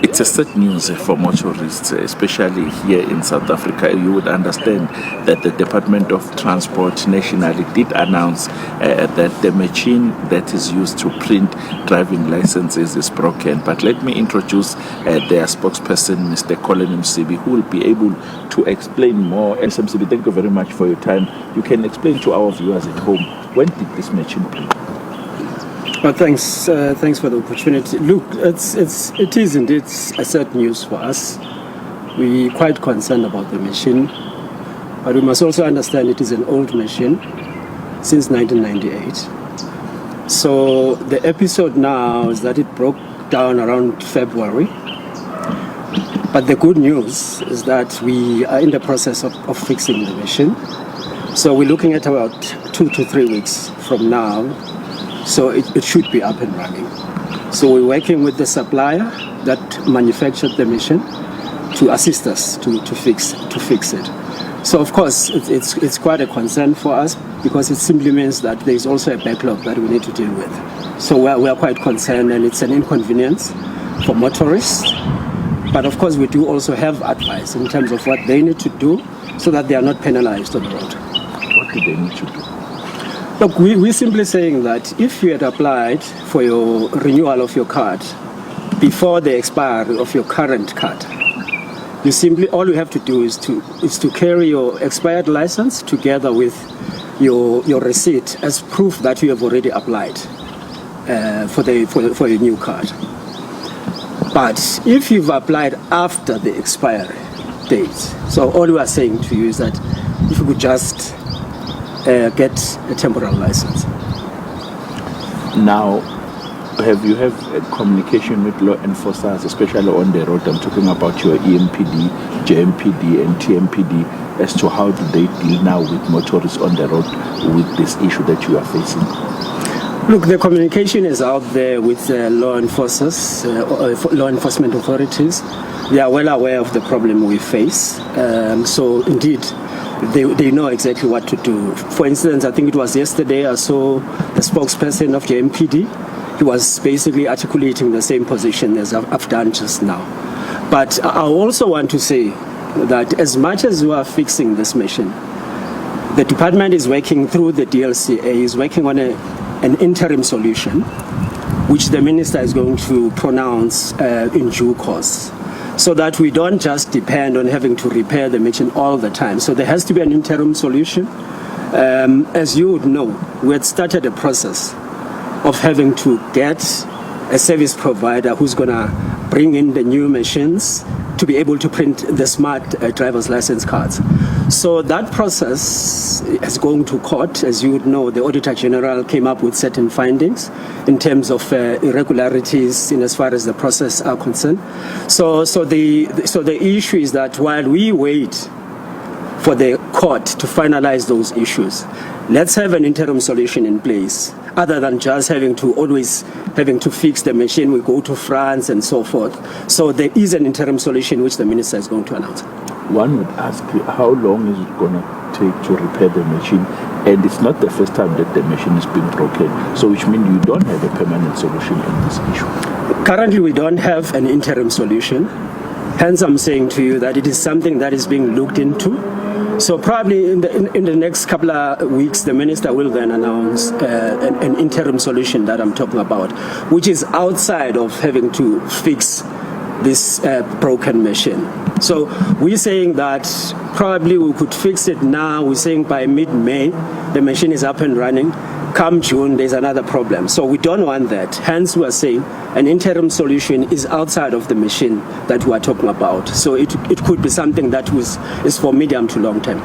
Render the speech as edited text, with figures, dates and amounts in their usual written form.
It's a sad news for motorists, especially here in South Africa. You would understand that the Department of Transport nationally did announce that the machine that is used to print driving licenses is broken. But let me introduce their spokesperson, Mr. Colin Msibi, who will be able to explain more. Mr. Msibi, thank you very much for your time. You can explain to our viewers at home, when did this machine print? Well, thanks for the opportunity. Look, it is indeed a sad news for us. We're quite concerned about the machine, but we must also understand it is an old machine since 1998. So the episode now is that it broke down around February. But the good news is that we are in the process of fixing the machine. So we're looking at about 2 to 3 weeks from now. So it should be up and running. So we're working with the supplier that manufactured the machine to assist us to fix it. So of course it's quite a concern for us because it simply means that there's also a backlog that we need to deal with. So we are quite concerned, and it's an inconvenience for motorists. But of course we do also have advice in terms of what they need to do so that they are not penalized on the road. What do they need to do? Look, we're simply saying that if you had applied for your renewal of your card before the expiry of your current card, all you have to do is to carry your expired license together with your receipt as proof that you have already applied for your new card. But if you've applied after the expiry date, so all we are saying to you is that if you could just get a temporary license. Now, have you a communication with law enforcers, especially on the road? I'm talking about your EMPD, JMPD, and TMPD, as to how do they deal now with motorists on the road with this issue that you are facing? Look, the communication is out there with law enforcement authorities. They are well aware of the problem we face. So indeed, they know exactly what to do. For instance, I think it was yesterday I saw the spokesperson of the MPD. He was basically articulating the same position as I've done just now. But I also want to say that as much as we are fixing this machine, the department is working through the DLCA, is working on an interim solution, which the minister is going to pronounce in due course, so that we don't just depend on having to repair the machine all the time. So there has to be an interim solution. As you would know, we had started a process of having to get a service provider who's going to bring in the new machines to be able to print the smart driver's license cards. So that process is going to court. As you would know, the Auditor General came up with certain findings in terms of irregularities in as far as the process are concerned. So the issue is that while we wait for the court to finalize those issues, let's have an interim solution in place, other than just having to fix the machine. We go to France and so forth. So there is an interim solution which the minister is going to announce. One would ask you, how long is it going to take to repair the machine? And it's not the first time that the machine is being broken, so which means you don't have a permanent solution in this issue. Currently, we don't have an interim solution. Hence, I'm saying to you that it is something that is being looked into. So probably in the next couple of weeks, the minister will then announce an interim solution that I'm talking about, which is outside of having to fix this broken machine. So we're saying that probably we could fix it now. We're saying by mid-May, the machine is up and running. Come June, there's another problem. So we don't want that. Hence, we are saying an interim solution is outside of the machine that we are talking about. So it could be something that is for medium to long term.